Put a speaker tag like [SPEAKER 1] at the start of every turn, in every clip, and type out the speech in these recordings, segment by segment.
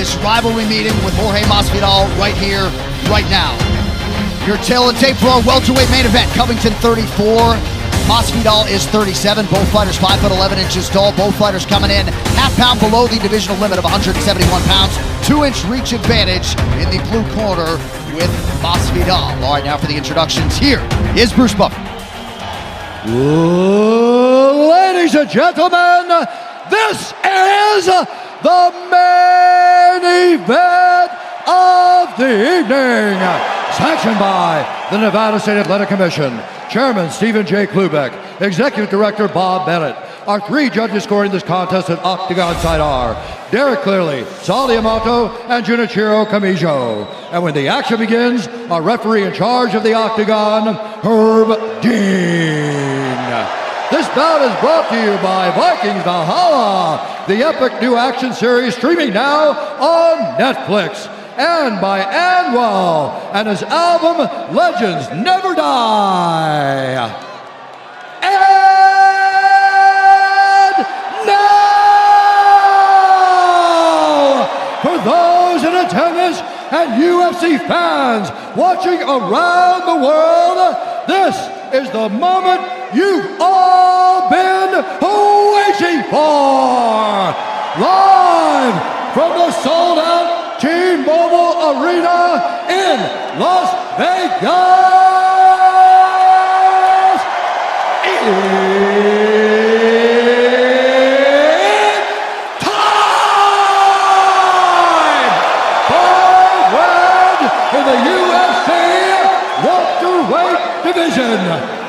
[SPEAKER 1] this rivalry meeting with Jorge Masvidal right here, right now. Your tail of the tape for our welterweight main event. Configton 34, Masvidal is 37. Both fighters 5'11" tall. Both fighters coming in half-pound below the divisional limit of 171 pounds. 2-inch reach advantage in the blue corner with Masvidal. All right, now for the introductions. Here is Bruce Buffer.
[SPEAKER 2] Ladies and gentlemen, this is the main event of the evening. Sanctioned by the Nevada State Athletic Commission, Chairman Stephen J. Klubeck, Executive Director Bob Bennett. Our three judges scoring this contest at Octagon side are Derek Clearly, Sal Diamato, and Junichiro Kamijo. And when the action begins, our referee in charge of the Octagon, Herb Dean. This bout is brought to you by Vikings Valhalla, the epic new action series streaming now on Netflix, and by Anwell and his album Legends Never Die. And now, for those in attendance and UFC fans watching around the world, this is the moment you've all been waiting for. Live from the sold-out T-Mobile Arena in Las Vegas. It's time! Forward in the UFC welterweight division.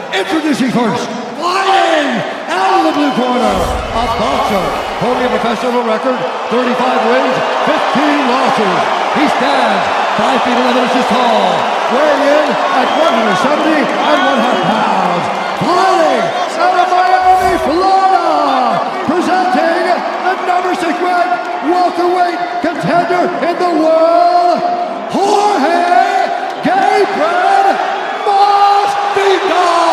[SPEAKER 2] Introducing first, fighting out of the blue corner, a boxer holding a professional record, 35 wins, 15 losses. He stands 5 feet 11 inches tall, weighing in at 170 and 1/2 pounds. Fighting out of Miami, Florida, presenting the number 6 ranked welterweight contender in the world, Jorge Gabriel Masvidal.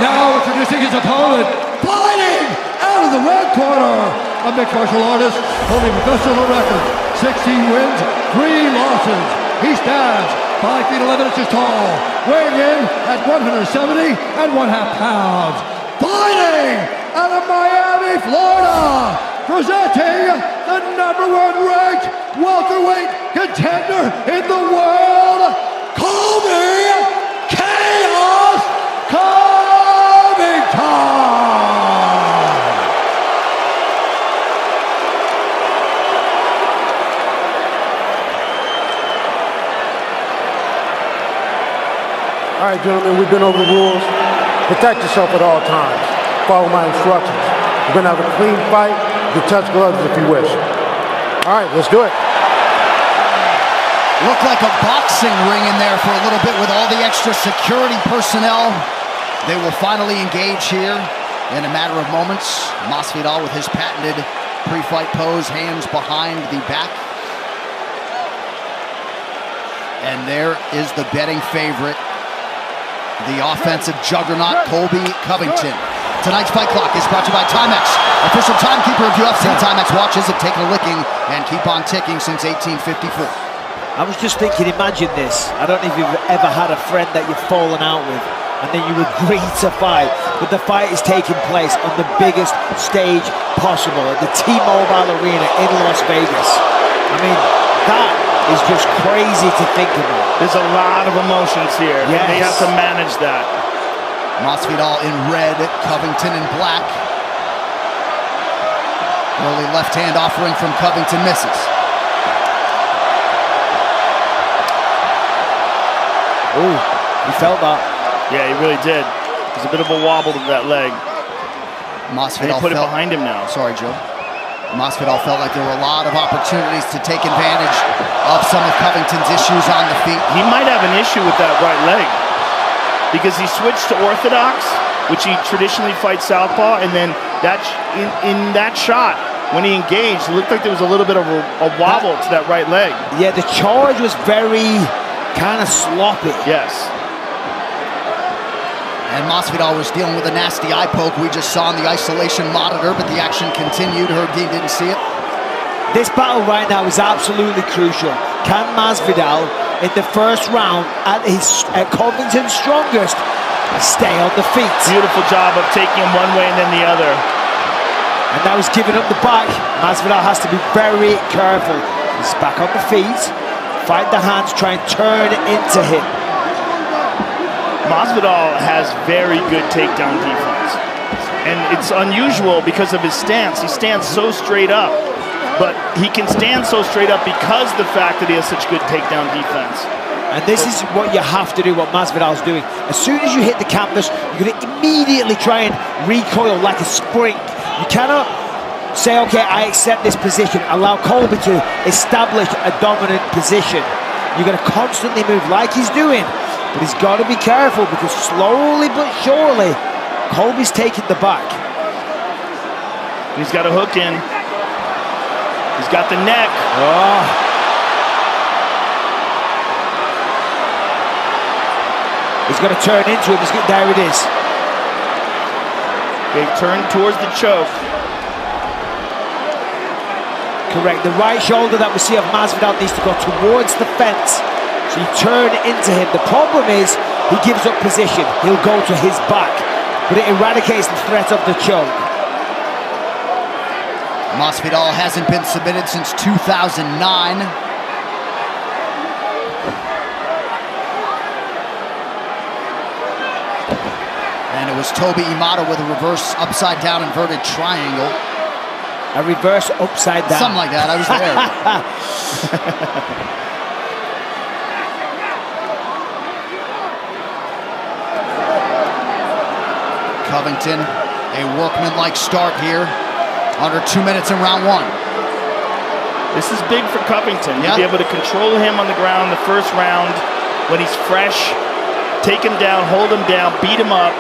[SPEAKER 2] Now introducing his opponent, fighting out of the red corner, a mixed martial artist holding a professional record, 16 wins, 3 losses. He stands 5 feet 11 inches tall, weighing in at 170 and 1/2 pounds. Fighting out of Miami, Florida, presenting the number 1 ranked welterweight contender in the world, Colby Chaos
[SPEAKER 3] All right, gentlemen, we've been over the rules. Protect yourself at all times. Follow my instructions. We're going to have a clean fight. You can touch gloves if you wish. All right, let's do it.
[SPEAKER 1] Looked like a boxing ring in there for a little bit with all the extra security personnel. They will finally engage here in a matter of moments. Masvidal with his patented pre-fight pose, hands behind the back. And there is the betting favorite, the offensive juggernaut, Colby Configton. Tonight's fight clock is brought to you by Timex, official timekeeper of UFC. Timex watches have taken a licking and keep on ticking since 1854.
[SPEAKER 4] I was just thinking, imagine this. I don't know if you've ever had a friend that you've fallen out with, and then you agree to fight, but the fight is taking place on the biggest stage possible at the T-Mobile Arena in Las Vegas. I mean, that is just crazy to think about.
[SPEAKER 5] There's a lot of emotions here.
[SPEAKER 4] Yes.
[SPEAKER 5] They have to manage that.
[SPEAKER 1] Masvidal in red, Configton in black. Early left hand offering from Configton misses.
[SPEAKER 4] Ooh, he felt that.
[SPEAKER 5] Yeah, he really did. There's a bit of a wobble to that leg.
[SPEAKER 1] Masvidal
[SPEAKER 5] put it behind him now.
[SPEAKER 1] Sorry, Joe. Masvidal felt like there were a lot of opportunities to take advantage of some of Covington's issues on the feet.
[SPEAKER 5] He might have an issue with that right leg because he switched to orthodox, which he traditionally fights southpaw, and then that in that shot, when he engaged, it looked like there was a little bit of a wobble to that right leg.
[SPEAKER 4] Yeah, the charge was very kind of sloppy.
[SPEAKER 5] Yes.
[SPEAKER 1] And Masvidal was dealing with a nasty eye poke we just saw on the isolation monitor, but the action continued. Dean didn't see it.
[SPEAKER 4] This battle right now is absolutely crucial. Can Masvidal, in the first round, at Configton's strongest, stay on the feet?
[SPEAKER 5] Beautiful job of taking him one way and then the other.
[SPEAKER 4] And now he's giving up the back. Masvidal has to be very careful. He's back on the feet. Fight the hands, try and turn into him.
[SPEAKER 5] Masvidal has very good takedown defense. And it's unusual because of his stance. He stands so straight up. But he can stand so straight up because of the fact that he has such good takedown defense.
[SPEAKER 4] And this is what you have to do, what Masvidal's doing. As soon as you hit the canvas, you're going to immediately try and recoil like a spring. You cannot say, okay, I accept this position. Allow Colby to establish a dominant position. You're going to constantly move like he's doing. But he's got to be careful because slowly but surely, Colby's taking the back.
[SPEAKER 5] He's got a hook in. He's got the neck.
[SPEAKER 4] Oh. He's going to turn into him. There it is.
[SPEAKER 5] They turn towards the choke.
[SPEAKER 4] Correct. The right shoulder that we see of Masvidal needs to go towards the fence. So you turn into him. The problem is he gives up position. He'll go to his back. But it eradicates the threat of the choke.
[SPEAKER 1] Masvidal hasn't been submitted since 2009. And it was Toby Imada with a reverse upside down inverted triangle.
[SPEAKER 4] A reverse upside down.
[SPEAKER 1] Something like that, I was there. Covington, a workmanlike start here. Under 2 minutes in round one.
[SPEAKER 5] This is big for Configton to be able to control him on the ground the first round when he's fresh, take him down, hold him down, beat him up,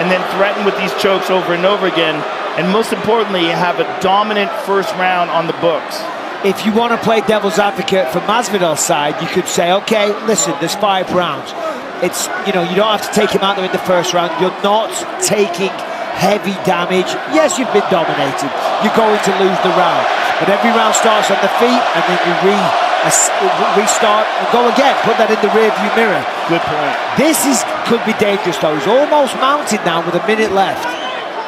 [SPEAKER 5] and then threaten with these chokes over and over again. And most importantly, have a dominant first round on the books.
[SPEAKER 4] If you want to play devil's advocate for Masvidal's side, you could say, okay, listen, there's 5 rounds. It's, you know, you don't have to take him out there in the first round. You're not taking heavy damage. Yes, you've been dominated. You're going to lose the round. But every round starts on the feet, and then you restart and go again. Put that in the rearview mirror.
[SPEAKER 5] Good point.
[SPEAKER 4] This could be dangerous, though. He's almost mounted now with a minute left.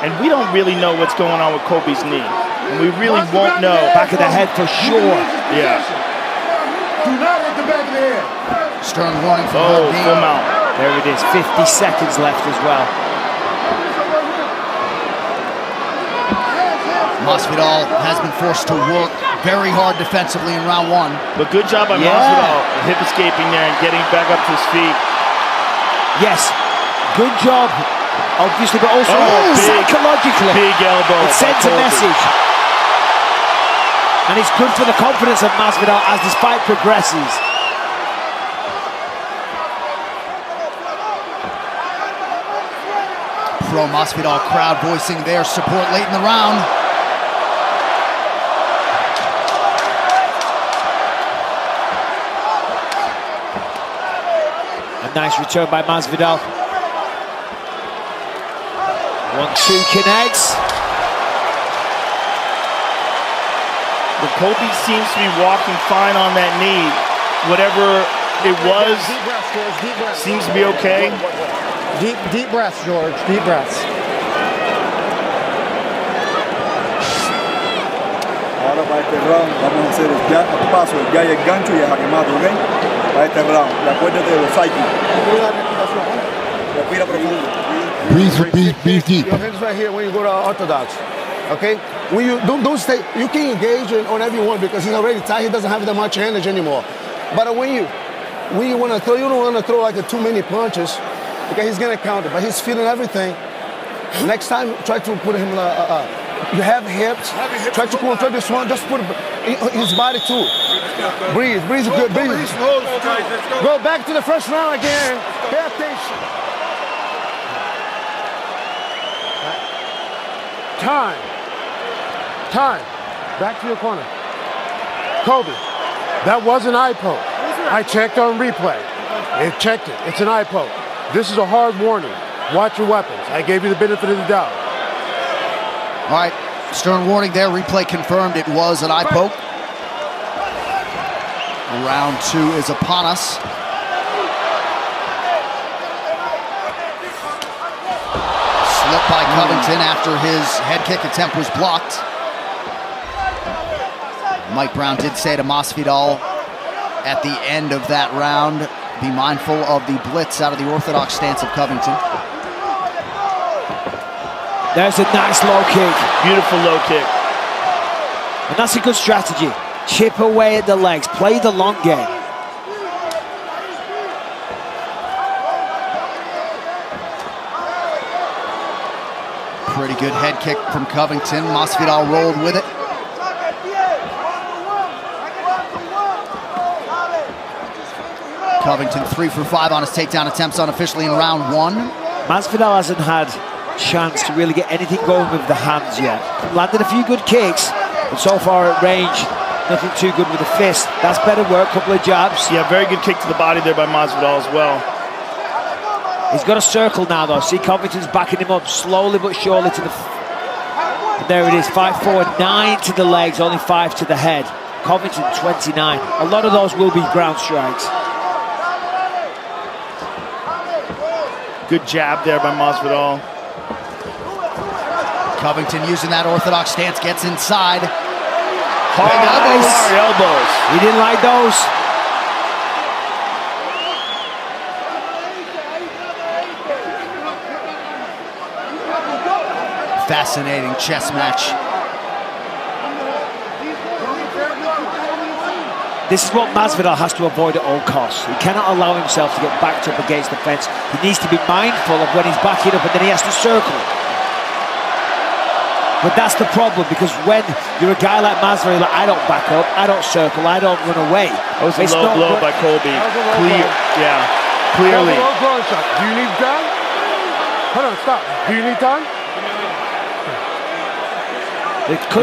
[SPEAKER 5] And we don't really know what's going on with Colby's knee. And we really won't know.
[SPEAKER 4] Back of the head for sure.
[SPEAKER 5] Yeah.
[SPEAKER 3] Do not hit the back of the head.
[SPEAKER 1] Stern warning from
[SPEAKER 5] full mount.
[SPEAKER 4] There it is. 50 seconds left as well.
[SPEAKER 1] Masvidal has been forced to work very hard defensively in round one.
[SPEAKER 5] But good job by Masvidal, hip escaping there and getting back up to his feet.
[SPEAKER 4] Yes, good job, obviously, but also psychologically.
[SPEAKER 5] Big elbow.
[SPEAKER 4] It sends a message. And it's good for the confidence of Masvidal as this fight progresses.
[SPEAKER 1] Pro Masvidal crowd voicing their support late in the round.
[SPEAKER 4] A nice return by Masvidal. 1-2 connects.
[SPEAKER 5] But Colby seems to be walking fine on that knee. Whatever it was,
[SPEAKER 3] Deep breaths, George, deep breaths.
[SPEAKER 5] seems to be okay.
[SPEAKER 3] Deep breaths, George, deep breaths.
[SPEAKER 6] Ahora para este round vamos a hacer ya paso, ya el gancho y el jaquemato, ¿ok? Para este round, y acuérdate de los cycles. Respira profundo.
[SPEAKER 2] Breathe deep.
[SPEAKER 3] Your hands right here when you go to orthodox. Okay? When you don't stay, you can engage on whatever you want because he's already tired. He doesn't have that much energy anymore. But when you want to throw, you don't want to throw like too many punches because he's gonna counter. But he's feeling everything. Next time, try to put him. You have hips. Try to control this one. Just put his body too. Breathe good. Breathe. Go back to the first round again. Pay attention. Time. Back to your corner. Colby, that was an eye poke. I checked on replay. It checked it. It's an eye poke. This is a hard warning. Watch your weapons. I gave you the benefit of the doubt.
[SPEAKER 1] All right, stern warning there. Replay confirmed it was an eye poke. Round 2 is upon us. Slip by Covington after his head kick attempt was blocked. Mike Brown did say to Masvidal at the end of that round, be mindful of the blitz out of the orthodox stance of Covington.
[SPEAKER 4] There's a nice low kick.
[SPEAKER 5] Beautiful low kick.
[SPEAKER 4] And that's a good strategy. Chip away at the legs, play the long game.
[SPEAKER 1] Pretty good head kick from Covington. Masvidal rolled with it. Covington 3 for 5 on his takedown attempts unofficially in round 1.
[SPEAKER 4] Masvidal hasn't had chance to really get anything going with the hands yet. Landed a few good kicks, but so far at range, nothing too good with the fist. That's better work, couple of jabs.
[SPEAKER 5] Yeah, very good kick to the body there by Masvidal as well.
[SPEAKER 4] He's got a circle now though. See, Covington's backing him up slowly but surely to the... And there it is, 5-4, 9 to the legs, only 5 to the head. Covington 29. A lot of those will be ground strikes.
[SPEAKER 5] Good jab there by Masvidal.
[SPEAKER 1] Covington using that orthodox stance, gets inside.
[SPEAKER 5] Hard elbows.
[SPEAKER 4] He didn't like those.
[SPEAKER 1] Fascinating chess match.
[SPEAKER 4] This is what Masvidal has to avoid at all costs. He cannot allow himself to get backed up against the fence. He needs to be mindful of when he's backing up and then he has to circle. But that's the problem, because when you're a guy like Masvidal, like, I don't back up, I don't circle, I don't run away.
[SPEAKER 5] That was a low blow by Colby. Clear, yeah, clearly.
[SPEAKER 3] Low blow shot. Do you need time? Hold on, stop. Do you need time?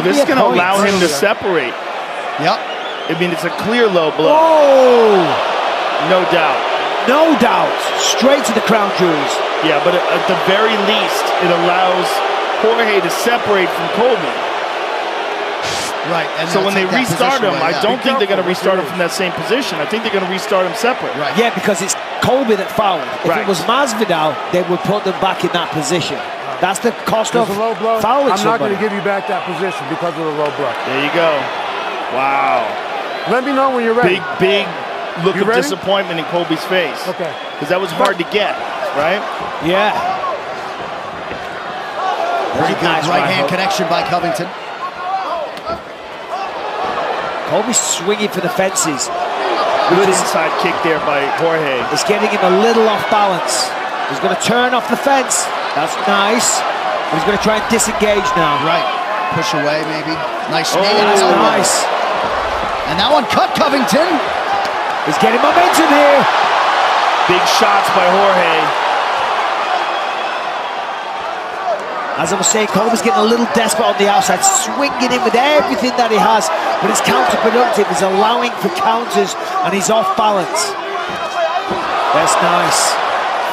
[SPEAKER 5] This is going to allow him to separate.
[SPEAKER 1] Yep.
[SPEAKER 5] I mean, it's a clear low blow.
[SPEAKER 4] Oh!
[SPEAKER 5] No doubt.
[SPEAKER 4] No doubt. Straight to the crown jewels.
[SPEAKER 5] Yeah, but at the very least, it allows Jorge to separate from Colby.
[SPEAKER 1] Right. And
[SPEAKER 5] so when they restart him, I don't think they're going to restart him from that same position. I think they're going to restart him separate.
[SPEAKER 1] Right.
[SPEAKER 4] Yeah, because it's Colby that fouled. If
[SPEAKER 5] Right.
[SPEAKER 4] it was Masvidal, they would put them back in that position. That's the cost of
[SPEAKER 3] There's a low blow.
[SPEAKER 4] fouling
[SPEAKER 3] I'm not going
[SPEAKER 4] somebody.
[SPEAKER 3] to give you back that position because of the low blow.
[SPEAKER 5] There you go. Wow.
[SPEAKER 3] Let me know when you're ready.
[SPEAKER 5] Big look
[SPEAKER 3] You
[SPEAKER 5] of
[SPEAKER 3] ready?
[SPEAKER 5] disappointment in Colby's face.
[SPEAKER 3] Okay.
[SPEAKER 5] Because that was hard to get, right?
[SPEAKER 4] Yeah.
[SPEAKER 1] Pretty good
[SPEAKER 4] Nice
[SPEAKER 1] right hand
[SPEAKER 4] hook.
[SPEAKER 1] connection by Covington.
[SPEAKER 4] Colby's swinging for the fences.
[SPEAKER 5] Good inside kick there by Jorge.
[SPEAKER 4] It's getting him a little off balance. He's going to turn off the fence. That's nice. He's going to try and disengage now.
[SPEAKER 1] Right. Push away, maybe. Nice knee.
[SPEAKER 4] That's
[SPEAKER 1] and elbow.
[SPEAKER 4] nice.
[SPEAKER 1] And that one cut Covington.
[SPEAKER 4] He's getting momentum here.
[SPEAKER 5] Big shots by Jorge.
[SPEAKER 4] As I was saying, Colby's getting a little desperate on the outside, swinging in with everything that he has, but it's counterproductive. He's allowing for counters, and he's off balance. That's nice.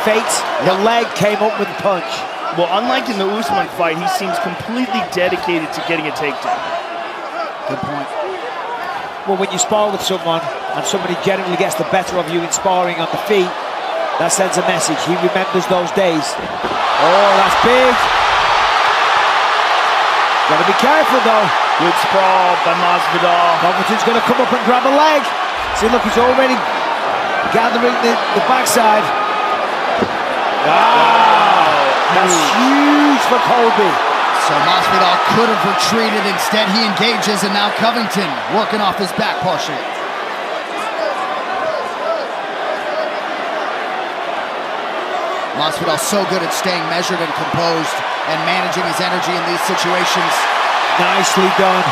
[SPEAKER 4] Fate, the leg came up with a punch.
[SPEAKER 5] Well, unlike in the Usman fight, he seems completely dedicated to getting a takedown.
[SPEAKER 1] Good point.
[SPEAKER 4] Well, when you spar with someone, and somebody generally gets the better of you in sparring on the feet, that sends a message. He remembers those days. Oh, that's big. Gotta be careful though.
[SPEAKER 5] Good sprawl by Masvidal.
[SPEAKER 4] Covington's gonna come up and grab a leg. See, look, he's already gathering the backside. Wow, that's huge for Colby.
[SPEAKER 1] So Masvidal could have retreated. Instead, he engages, and now Covington working off his back partially. Masvidal so good at staying measured and composed and managing his energy in these situations.
[SPEAKER 4] Nicely done.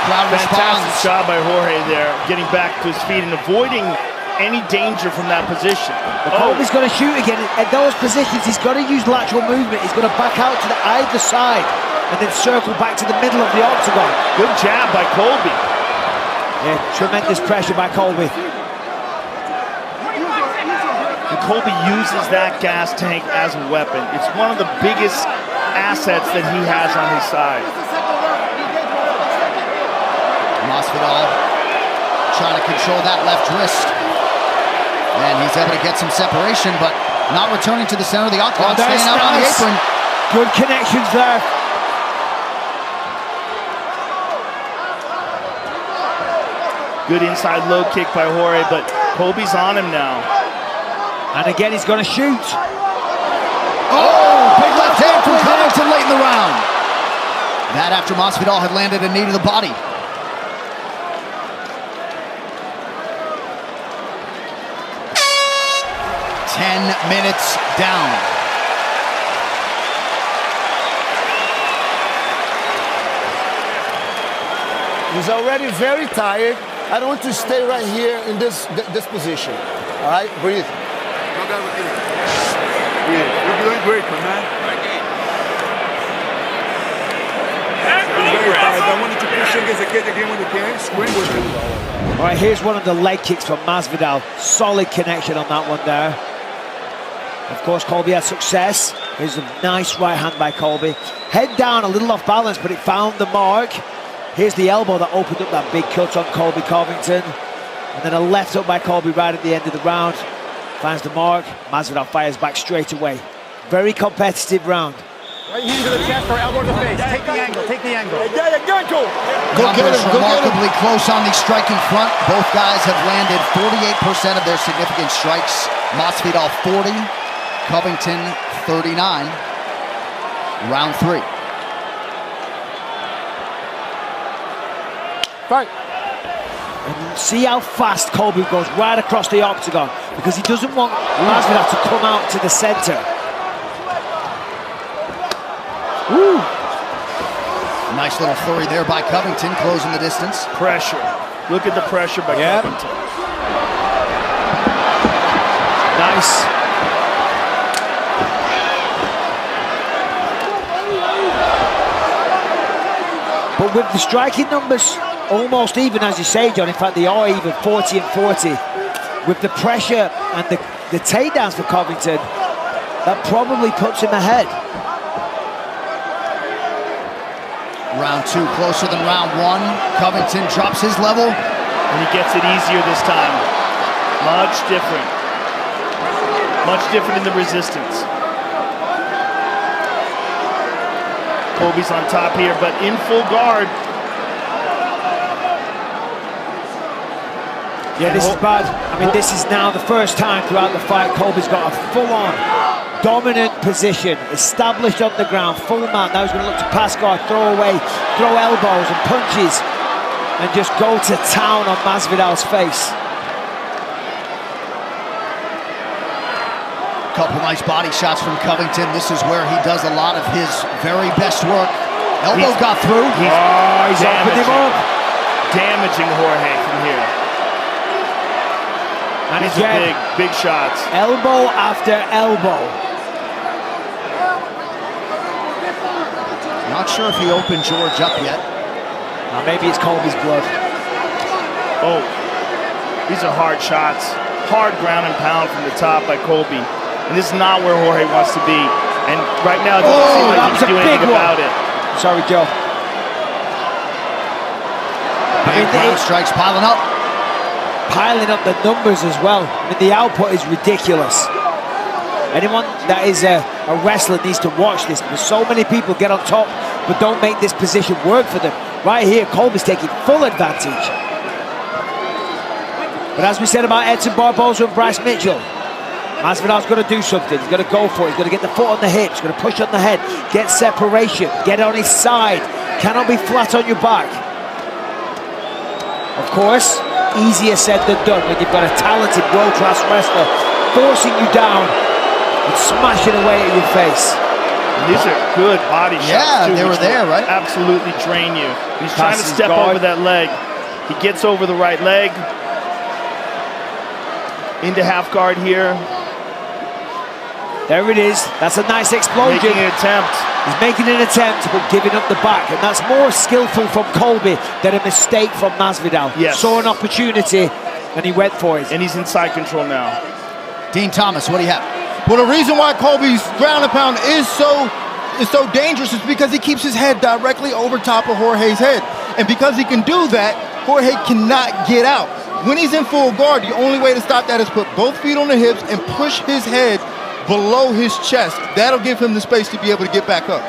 [SPEAKER 1] Crowd
[SPEAKER 5] Fantastic
[SPEAKER 1] responds.
[SPEAKER 5] job by Jorge there, getting back to his feet and avoiding any danger from that position.
[SPEAKER 4] Colby's going to shoot again. At those positions, he's got to use lateral movement. He's going to back out to the either side and then circle back to the middle of the octagon.
[SPEAKER 5] Good jab by Colby.
[SPEAKER 4] Yeah, tremendous pressure by Colby.
[SPEAKER 5] Colby uses that gas tank as a weapon. It's one of the biggest assets that he has on his side.
[SPEAKER 1] Masvidal trying to control that left wrist. And he's able to get some separation, but not returning to the center of the octagon, staying out on the apron.
[SPEAKER 4] Good connections there.
[SPEAKER 5] Good inside low kick by Jorge, but Colby's on him now.
[SPEAKER 4] And again, he's going to shoot.
[SPEAKER 1] Oh, big left hand from Configton late in the round. That after Masvidal had landed a knee to the body. Minutes down.
[SPEAKER 7] He's already very tired. I don't want to stay right here in this position. All right, breathe.
[SPEAKER 6] Breathe. You're doing great, my man. I wanted to push against the cage again when you can. Scream with him.
[SPEAKER 4] All right, here's one of the leg kicks from Masvidal. Solid connection on that one there. Of course, Colby had success. Here's a nice right hand by Colby. Head down, a little off balance, but it found the mark. Here's the elbow that opened up that big cut on Colby Covington. And then a left hook by Colby right at the end of the round. Finds the mark. Masvidal fires back straight away. Very competitive round.
[SPEAKER 8] Right hand to the chest or elbow to the face. Take the angle, take the angle.
[SPEAKER 1] Numbers remarkably close on the striking front. Both guys have landed 48% of their significant strikes. Masvidal 40, Covington 39. Round 3.
[SPEAKER 7] Fight.
[SPEAKER 4] And see how fast Colby goes right across the octagon, because he doesn't want Masvidal to come out to the center.
[SPEAKER 1] Woo. Nice little flurry there by Covington, closing the distance.
[SPEAKER 5] Pressure. Look at the pressure by Covington.
[SPEAKER 4] Nice. But with the striking numbers almost even, as you say, John, in fact they are even, 40 and 40. With the pressure and the takedowns for Covington, that probably puts him ahead.
[SPEAKER 1] Round 2 closer than round 1. Covington drops his level.
[SPEAKER 5] And he gets it easier this time. Much different. Much different in the resistance. Colby's on top here, but in full guard.
[SPEAKER 4] Yeah, this is bad. I mean, this is now the first time throughout the fight Colby's got a full-on dominant position, established on the ground, full mount. Now he's going to look to pass guard, throw away, throw elbows and punches, and just go to town on Masvidal's face.
[SPEAKER 1] Couple nice body shots from Covington. This is where he does a lot of his very best work. Elbow got through.
[SPEAKER 4] He's opened him up.
[SPEAKER 5] Damaging Jorge from here.
[SPEAKER 4] And
[SPEAKER 5] these
[SPEAKER 4] again,
[SPEAKER 5] are big shots.
[SPEAKER 4] Elbow after elbow.
[SPEAKER 1] Not sure if he opened George up yet.
[SPEAKER 4] Maybe it's Colby's blood.
[SPEAKER 5] Oh, these are hard shots. Hard ground and pound from the top by Colby. And this is not where Jorge wants to be. And right now, it doesn't seem like he can do anything about it.
[SPEAKER 4] Sorry, Joe.
[SPEAKER 1] Big ground strikes piling up.
[SPEAKER 4] Piling up the numbers as well. I mean, the output is ridiculous. Anyone that is a wrestler needs to watch this, because so many people get on top but don't make this position work for them. Right here, Colby's taking full advantage. But as we said about Edson Barboza and Bryce Mitchell, Masvidal's got to do something. He's got to go for it. He's got to get the foot on the hips. He's got to push on the head, get separation, get on his side. Cannot be flat on your back. Of course, easier said than done when you've got a talented world-class wrestler forcing you down and smashing away at your face.
[SPEAKER 5] And these are good body shots.
[SPEAKER 1] Yeah,
[SPEAKER 5] too,
[SPEAKER 1] they were there, right?
[SPEAKER 5] Absolutely drain you. He's trying to
[SPEAKER 4] Passes
[SPEAKER 5] step
[SPEAKER 4] guard.
[SPEAKER 5] over that leg. He gets over the right leg. Into half guard here.
[SPEAKER 4] There it is. That's a nice explosion.
[SPEAKER 5] Making an attempt.
[SPEAKER 4] He's making an attempt, but giving up the back. And that's more skillful from Colby than a mistake from Masvidal.
[SPEAKER 5] Yes.
[SPEAKER 4] Saw an opportunity, and he went for it.
[SPEAKER 5] And he's inside control now.
[SPEAKER 1] Dean Thomas, what do you have?
[SPEAKER 9] Well, the reason why Colby's ground and pound is so dangerous is because he keeps his head directly over top of Jorge's head. And because he can do that, Jorge cannot get out. When he's in full guard, the only way to stop that is put both feet on the hips and push his head below his chest. That'll give him the space to be able to get back up.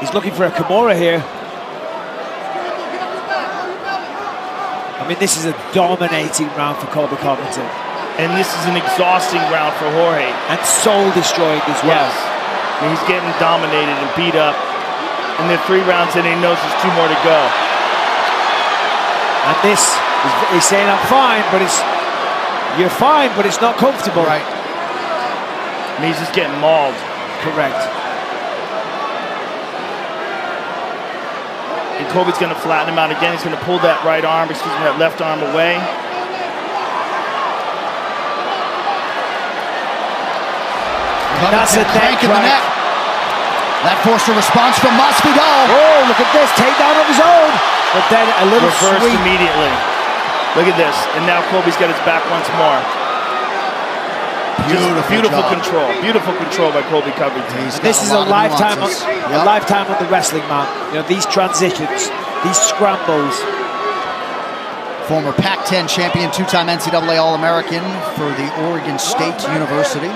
[SPEAKER 4] He's looking for a Kimura here. I mean, this is a dominating round for Colby Covington.
[SPEAKER 5] And this is an exhausting round for Jorge.
[SPEAKER 4] And soul-destroying as well.
[SPEAKER 5] Yes. I mean, he's getting dominated and beat up. And they're 3 rounds in, and he knows there's 2 more to go.
[SPEAKER 4] And this, he's saying, I'm fine, but you're fine, but it's not comfortable.
[SPEAKER 1] Right.
[SPEAKER 5] I mean, he's just getting mauled.
[SPEAKER 4] Correct.
[SPEAKER 5] And Colby's going to flatten him out again. He's going to pull that that left arm away.
[SPEAKER 4] That's a
[SPEAKER 1] crank in the neck. That forced a response from Masvidal.
[SPEAKER 4] Oh, look at this, takedown of his own. But then a little
[SPEAKER 5] reversed
[SPEAKER 4] sweep.
[SPEAKER 5] Immediately. Look at this. And now Colby's got his back once more. Beautiful control. Beautiful control by Colby Covington.
[SPEAKER 4] This is a lifetime on the wrestling mat. You know, these transitions, these scrambles.
[SPEAKER 1] Former Pac-10 champion, 2-time NCAA All-American for the Oregon State University.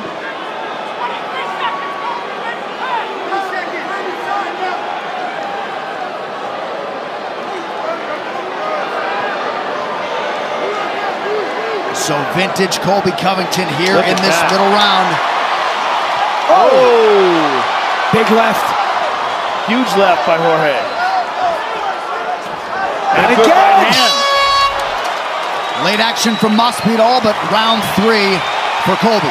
[SPEAKER 1] So vintage Colby Covington here in this middle round.
[SPEAKER 5] Oh!
[SPEAKER 4] Big left.
[SPEAKER 5] Huge left by Jorge.
[SPEAKER 4] And
[SPEAKER 5] good
[SPEAKER 4] again!
[SPEAKER 5] right hand.
[SPEAKER 1] Late action from Masvidal, but round 3 for Colby.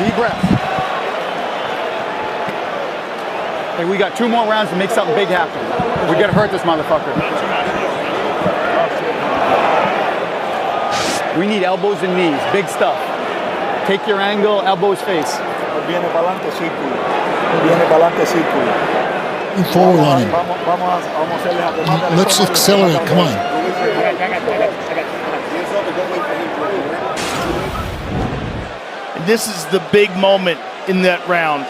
[SPEAKER 8] Deep breath. Hey, we got 2 more rounds to make something big happen. We gotta hurt this motherfucker. We need elbows and knees, big stuff. Take your angle, elbows face.
[SPEAKER 6] Viene pa'lante círculo. Viene pa'lante círculo.
[SPEAKER 10] Move forward on him. Let's accelerate, come on.
[SPEAKER 5] This is the big moment in that round.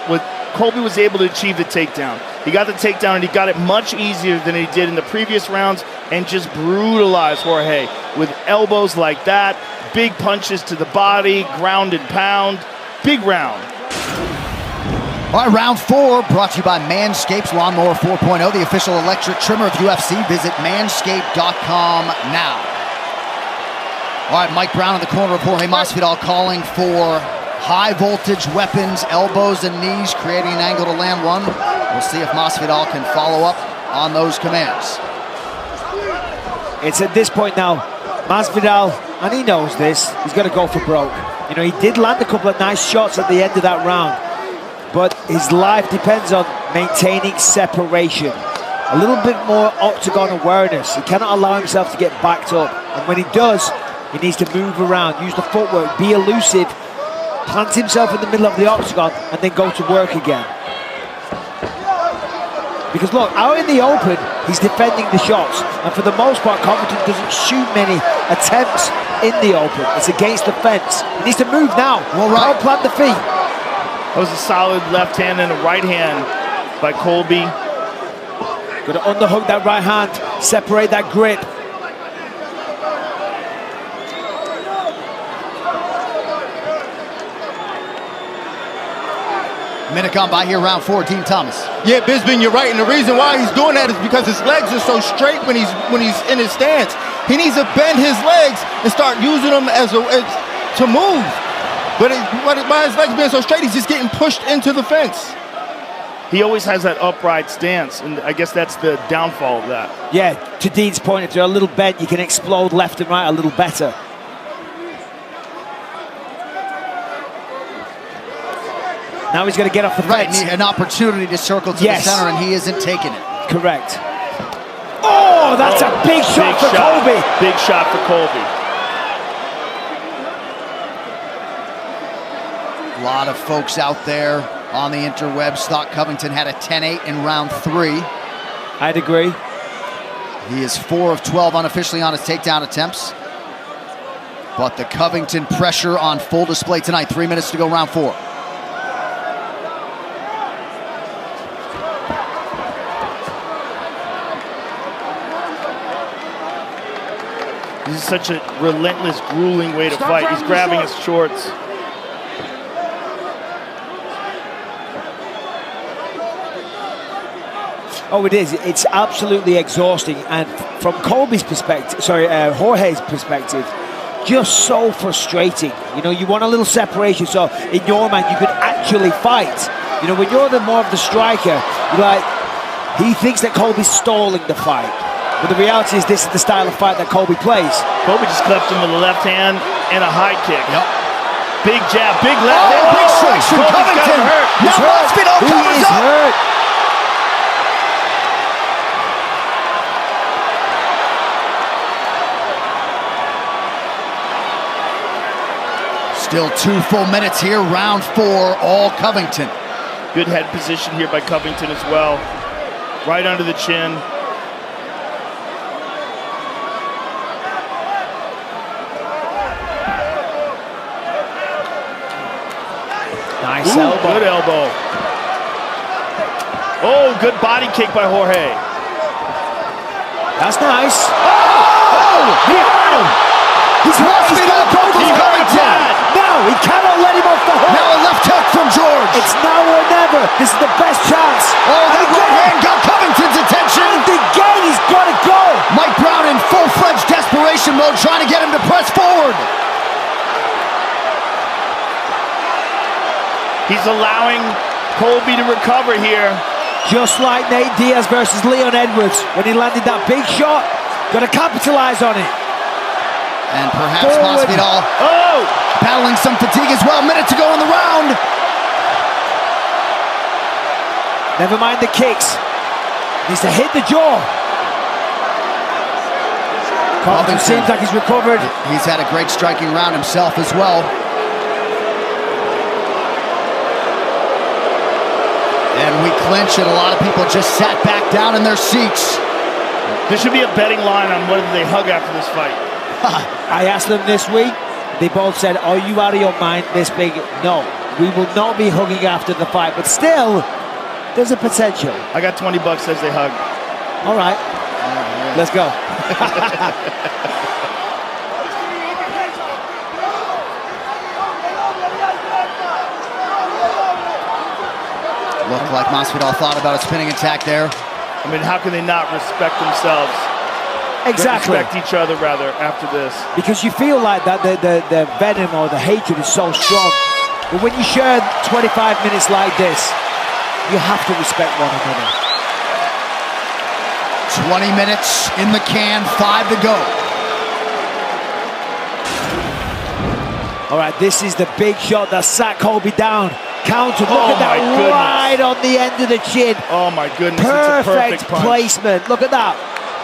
[SPEAKER 5] Colby was able to achieve the takedown. He got the takedown, and he got it much easier than he did in the previous rounds, and just brutalized Jorge with elbows like that, big punches to the body, ground and pound. Big round.
[SPEAKER 1] All right, round 4 brought to you by Manscaped's Lawnmower 4.0, the official electric trimmer of UFC. Visit manscaped.com now. All right, Mike Brown in the corner of Jorge Masvidal calling for high voltage weapons, elbows and knees, creating an angle to land one. We'll see if Masvidal can follow up on those commands.
[SPEAKER 4] It's at this point now, Masvidal, and he knows this, he's got to go for broke. You know, he did land a couple of nice shots at the end of that round, but his life depends on maintaining separation. A little bit more octagon awareness. He cannot allow himself to get backed up. And when he does, he needs to move around, use the footwork, be elusive, plant himself in the middle of the octagon, and then go to work again. Because look, out in the open, he's defending the shots. And for the most part, Configton doesn't shoot many attempts in the open. It's against the fence. He needs to move now.
[SPEAKER 1] Well, right.
[SPEAKER 4] I'll plant the feet.
[SPEAKER 5] That was a solid left hand and a right hand by Colby.
[SPEAKER 4] Got to underhook that right hand, separate that grip.
[SPEAKER 1] Minute gone by here, round 4, Dean Thomas.
[SPEAKER 9] Yeah, Bisbin, you're right, and the reason why he's doing that is because his legs are so straight when he's in his stance. He needs to bend his legs and start using them to move. But by his legs being so straight, he's just getting pushed into the fence.
[SPEAKER 5] He always has that upright stance, and I guess that's the downfall of that.
[SPEAKER 4] Yeah, to Dean's point, if you're a little bent, you can explode left and right a little better. Now he's going to get off the fence.
[SPEAKER 1] Right, an opportunity to circle to the center, and he isn't taking it.
[SPEAKER 4] Correct. Oh, that's a big shot for Colby.
[SPEAKER 5] Big shot for Colby.
[SPEAKER 1] A lot of folks out there on the interwebs thought Covington had a 10-8 in round 3.
[SPEAKER 4] I'd agree.
[SPEAKER 1] He is 4 of 12 unofficially on his takedown attempts. But the Covington pressure on full display tonight. 3 minutes to go, round 4.
[SPEAKER 5] This is such a relentless, grueling way to fight. He's grabbing his shorts.
[SPEAKER 4] Oh, it is. It's absolutely exhausting. And from Colby's perspective, Jorge's perspective, just so frustrating. You know, you want a little separation, so in your mind, you could actually fight. You know, when you're more of the striker, you're like, he thinks that Colby's stalling the fight. But the reality is this is the style of fight that Colby plays.
[SPEAKER 5] Colby just cleft him with a left hand and a high kick.
[SPEAKER 1] Yep.
[SPEAKER 5] Big jab, big left hand.
[SPEAKER 1] Big strikes from Covington. Now Masvidal covers up.
[SPEAKER 4] Hurt.
[SPEAKER 1] Still 2 full minutes here, round 4, all Covington.
[SPEAKER 5] Good head position here by Covington as well. Right under the chin.
[SPEAKER 4] Nice
[SPEAKER 5] Ooh,
[SPEAKER 4] elbow.
[SPEAKER 5] good elbow. Oh, good body kick by Jorge.
[SPEAKER 4] That's nice.
[SPEAKER 1] He's Masvidal covers Covington.
[SPEAKER 4] No, he cannot let him off the hook.
[SPEAKER 1] Now a left hook from George.
[SPEAKER 4] It's now or never. This is the best chance.
[SPEAKER 1] Oh, that
[SPEAKER 4] And
[SPEAKER 1] right
[SPEAKER 4] again,
[SPEAKER 1] hand got Covington's attention.
[SPEAKER 4] and again, he's got to go.
[SPEAKER 1] Mike Brown in full-fledged desperation mode, trying to get him to press forward.
[SPEAKER 5] He's allowing Colby to recover here.
[SPEAKER 4] Just like Nate Diaz versus Leon Edwards. When he landed that big shot, got to capitalize on it.
[SPEAKER 1] And perhaps
[SPEAKER 4] Forward.
[SPEAKER 1] Masvidal
[SPEAKER 5] Oh!
[SPEAKER 1] battling some fatigue as well. Minute to go in the round.
[SPEAKER 4] Never mind the kicks. Needs to hit the jaw. Covington seems like he's recovered.
[SPEAKER 1] He's had a great striking round himself as well. And we clinch, and a lot of people just sat back down in their seats.
[SPEAKER 5] There should be a betting line on whether they hug after this fight.
[SPEAKER 4] I asked them this week. They both said, are you out of your mind this big? No, we will not be hugging after the fight. But still, there's a potential.
[SPEAKER 5] I got 20 bucks as they hug.
[SPEAKER 4] All right, let's go.
[SPEAKER 1] Looked like Masvidal thought about a spinning attack there.
[SPEAKER 5] I mean, how can they not respect themselves?
[SPEAKER 4] Exactly.
[SPEAKER 5] Respect each other, rather, after this.
[SPEAKER 4] Because you feel like that the venom or the hatred is so strong. But when you share 25 minutes like this, you have to respect one another.
[SPEAKER 1] 20 minutes in the can, 5 to go.
[SPEAKER 4] All right, this is the big shot that sat Colby down. Counter, look
[SPEAKER 5] Oh
[SPEAKER 4] at that,
[SPEAKER 5] my goodness.
[SPEAKER 4] right on the end of the chin.
[SPEAKER 5] Oh my goodness,
[SPEAKER 4] Perfect,
[SPEAKER 5] it's a perfect punch.
[SPEAKER 4] placement, look at that.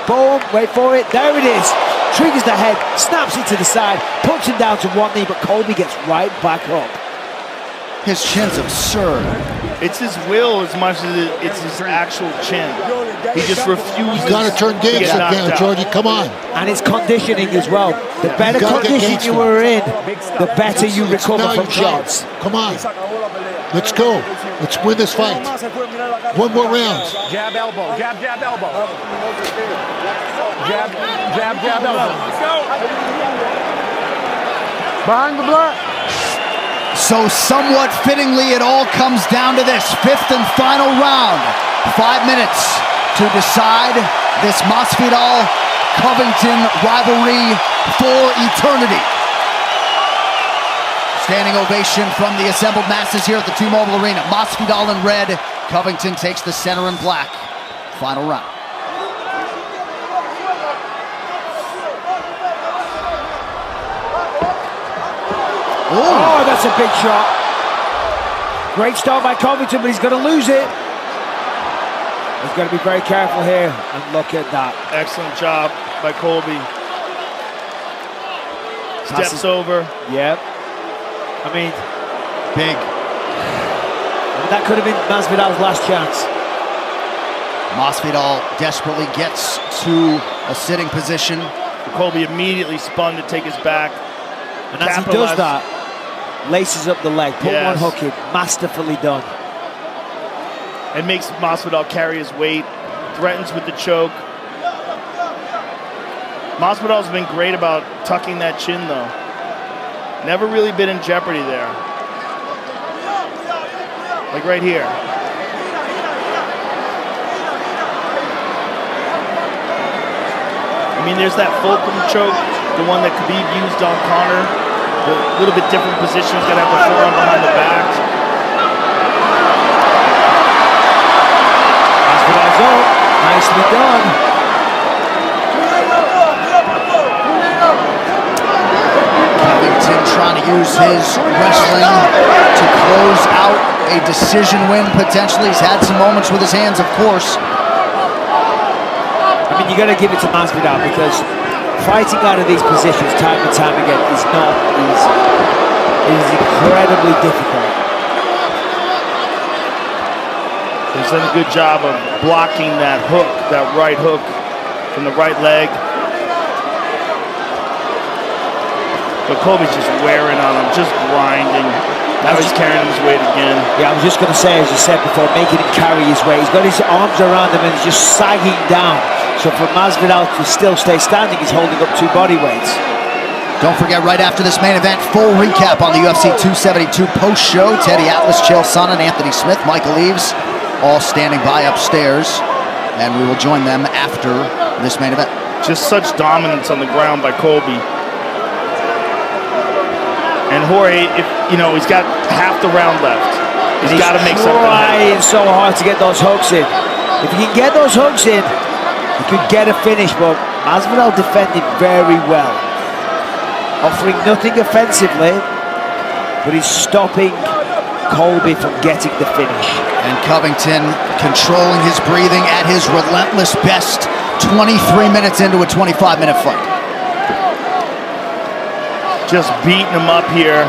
[SPEAKER 4] Boom, wait for it, there it is. Triggers the head, snaps it to the side, puts him down to one knee, but Colby gets right back up.
[SPEAKER 1] His chin's absurd.
[SPEAKER 5] It's his will as much as it's his actual chin. He just refuses.
[SPEAKER 10] You gotta turn
[SPEAKER 5] to
[SPEAKER 10] games
[SPEAKER 5] get
[SPEAKER 10] up
[SPEAKER 5] knocked
[SPEAKER 10] now,
[SPEAKER 5] out.
[SPEAKER 10] Georgie. Come on.
[SPEAKER 4] And it's conditioning as well. The better
[SPEAKER 10] You gotta get
[SPEAKER 4] condition
[SPEAKER 10] games
[SPEAKER 4] you
[SPEAKER 10] up.
[SPEAKER 4] were in, the better you
[SPEAKER 10] It's
[SPEAKER 4] recover
[SPEAKER 10] now
[SPEAKER 4] from
[SPEAKER 10] your time.
[SPEAKER 4] shots.
[SPEAKER 10] Come on. Let's go. Let's win this fight. One more round.
[SPEAKER 8] Jab, elbow. Jab, jab, elbow. Jab, jab, jab, elbow.
[SPEAKER 3] Behind the block.
[SPEAKER 1] So somewhat fittingly, it all comes down to this 5th and final round. 5 minutes to decide this Masvidal-Covington rivalry for eternity. Standing ovation from the assembled masses here at the T-Mobile Arena. Masvidal in red, Covington takes the center in black. Final round.
[SPEAKER 4] Oh, that's a big shot. Great start by Configton, but he's going to lose it. He's got to be very careful here. And look at that.
[SPEAKER 5] Excellent job by Colby. Steps over.
[SPEAKER 4] Yep. I mean,
[SPEAKER 1] big.
[SPEAKER 4] That could have been Masvidal's last chance.
[SPEAKER 1] Masvidal desperately gets to a sitting position.
[SPEAKER 5] Colby immediately spun to take his back.
[SPEAKER 4] And as he does that, laces up the leg, put one hook in, masterfully done.
[SPEAKER 5] It makes Masvidal carry his weight, threatens with the choke. Masvidal's been great about tucking that chin though. Never really been in jeopardy there. Like right here. I mean, there's that fulcrum choke, the one that Khabib used on Conor. A little bit different positions, gotta have the forearm behind the back.
[SPEAKER 4] Masvidal's up, nicely done.
[SPEAKER 1] Configton trying to use his wrestling to close out a decision win potentially. He's had some moments with his hands, of course.
[SPEAKER 4] I mean, you got to give it to Masvidal because fighting out of these positions time and time again is not easy. It is incredibly difficult.
[SPEAKER 5] He's done a good job of blocking that hook, that right hook from the right leg. But Colby's just wearing on him, just grinding. Now he's carrying his weight again.
[SPEAKER 4] Yeah, I was just going to say, as you said before, making him carry his weight. He's got his arms around him and he's just sagging down. So for Masvidal to still stay standing, he's holding up 2 body weights.
[SPEAKER 1] Don't forget, right after this main event, full recap on the UFC 272 post-show. Teddy Atlas, Chael Sonnen, Anthony Smith, Michael Eaves, all standing by upstairs. And we will join them after this main event.
[SPEAKER 5] Just such dominance on the ground by Colby. And Jorge, if you know, he's got half the round left. He's got to make something happen.
[SPEAKER 4] Trying so hard to get those hooks in. If he can get those hooks in, he could get a finish, but Masvidal defended very well. Offering nothing offensively, but he's stopping Colby from getting the finish.
[SPEAKER 1] And Configton controlling his breathing at his relentless best, 23 minutes into a 25-minute fight.
[SPEAKER 5] Just beating him up here.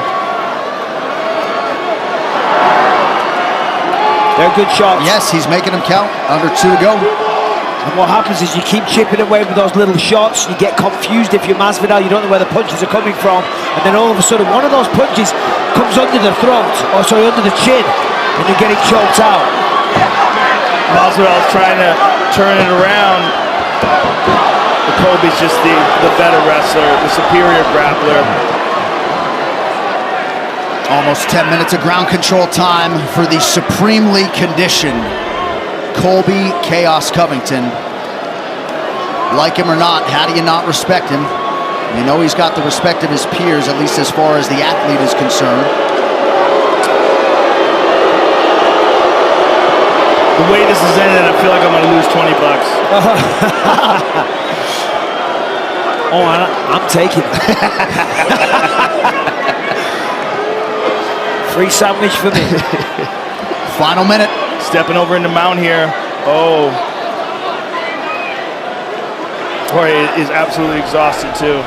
[SPEAKER 4] They're good shots.
[SPEAKER 1] Yes, he's making them count. Under 2 to go.
[SPEAKER 4] And what happens is you keep chipping away with those little shots. You get confused if you're Masvidal. You don't know where the punches are coming from. And then all of a sudden, one of those punches comes under the throat, or sorry, under the chin, and you're getting choked out.
[SPEAKER 5] Masvidal's trying to turn it around. Colby's just the better wrestler, the superior grappler.
[SPEAKER 1] Almost 10 minutes of ground control time for the supremely conditioned Colby Chaos Configton. Like him or not, how do you not respect him? You know he's got the respect of his peers, at least as far as the athlete is concerned.
[SPEAKER 5] The way this is ended, I feel like I'm going to lose 20 bucks.
[SPEAKER 4] Oh, I'm taking it. Free sandwich for me.
[SPEAKER 1] Final minute.
[SPEAKER 5] Stepping over into mount here. Oh. Jorge is absolutely exhausted too.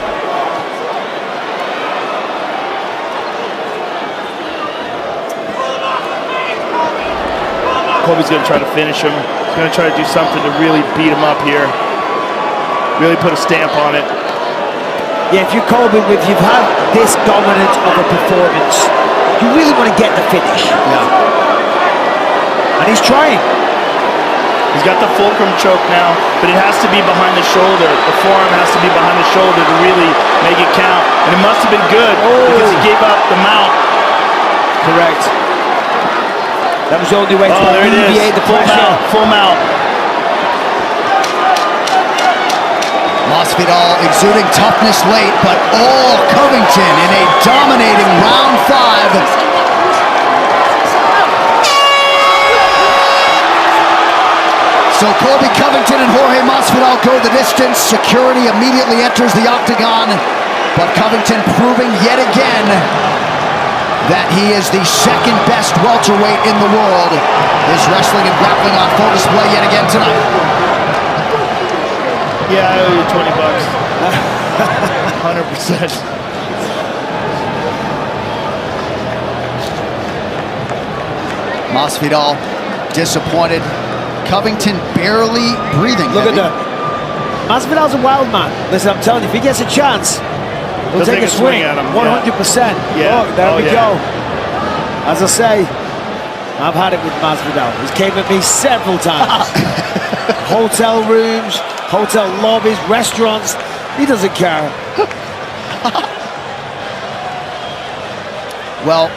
[SPEAKER 5] Colby's going to try to finish him. He's going to try to do something to really beat him up here. Really put a stamp on it.
[SPEAKER 4] Yeah, if you're Colby, if you've had this dominant of a performance, you really want to get the finish.
[SPEAKER 1] Yeah.
[SPEAKER 4] And he's trying.
[SPEAKER 5] He's got the fulcrum choke now, but it has to be behind the shoulder. The forearm has to be behind the shoulder to really make it count. And it must have been good because he gave up the mount.
[SPEAKER 4] Correct. That was the only way to alleviate the pressure.
[SPEAKER 5] Full mount.
[SPEAKER 1] Masvidal exuding toughness late, but all Configton in a dominating round 5. So Colby Configton and Jorge Masvidal go the distance. Security immediately enters the octagon, but Configton proving yet again that he is the second best welterweight in the world. His wrestling and grappling on full display yet again tonight.
[SPEAKER 5] Yeah, I owe you 20 bucks. 100%.
[SPEAKER 1] Masvidal disappointed. Covington barely breathing.
[SPEAKER 4] Look at that. Masvidal's a wild man. Listen, I'm telling you, if he gets a chance, he'll take a swing
[SPEAKER 5] at him.
[SPEAKER 4] 100%.
[SPEAKER 5] Yeah.
[SPEAKER 4] Look, there we
[SPEAKER 5] yeah.
[SPEAKER 4] go. As I say, I've had it with Masvidal. He's came at me several times. Hotel rooms, hotel lobbies, restaurants. He doesn't care.
[SPEAKER 1] Well,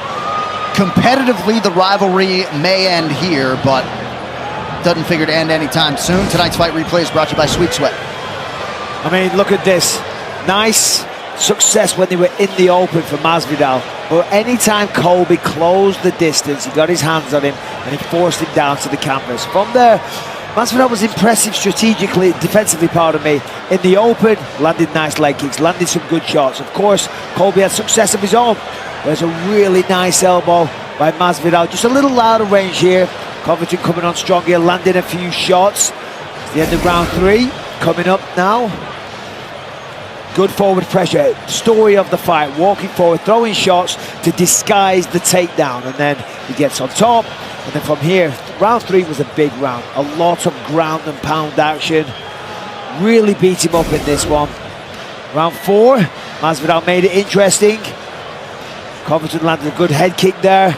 [SPEAKER 1] competitively, the rivalry may end here, but doesn't figure to end anytime soon. Tonight's fight replay is brought to you by Sweet Sweat.
[SPEAKER 4] I mean, look at this. Nice success when they were in the open for Masvidal. But anytime Colby closed the distance, he got his hands on him and he forced him down to the canvas. From there, Masvidal was impressive strategically, defensively, pardon me. In the open, landed nice leg kicks, landed some good shots. Of course, Colby had success of his own. There's a really nice elbow by Masvidal. Just a little out of range here. Configton coming on strong here, landing a few shots. It's the end of round 3. Coming up now. Good forward pressure. Story of the fight. Walking forward, throwing shots to disguise the takedown. And then he gets on top. And then from here, round 3 was a big round. A lot of ground and pound action. Really beat him up in this one. Round 4, Masvidal made it interesting. Configton landed a good head kick there.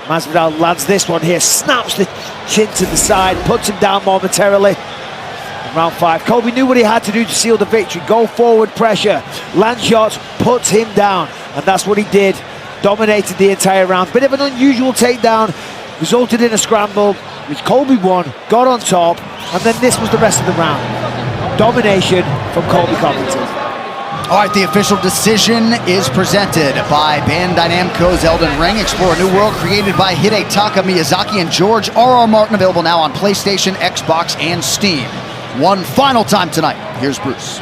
[SPEAKER 4] Masvidal lands this one here, snaps the chin to the side, puts him down momentarily. In round 5, Colby knew what he had to do to seal the victory. Go forward pressure, land shots, puts him down. And that's what he did. Dominated the entire round. Bit of an unusual takedown, resulted in a scramble, which Colby won, got on top, and then this was the rest of the round. Domination from Colby Covington.
[SPEAKER 1] All right, the official decision is presented by Bandai Namco's Elden Ring. Explore a new world created by Hidetaka Miyazaki and George R.R. Martin. Available now on PlayStation, Xbox, and Steam. One final time tonight. Here's Bruce.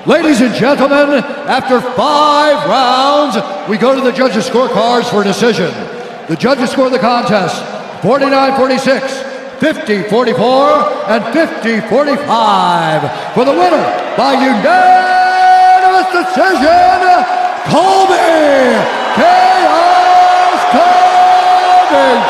[SPEAKER 2] Ladies and gentlemen, after 5 rounds, we go to the judges' scorecards for a decision. The judges score the contest 49-46, 50-44, and 50-45. For the winner by unanimous decision, Colby Chaos Covington.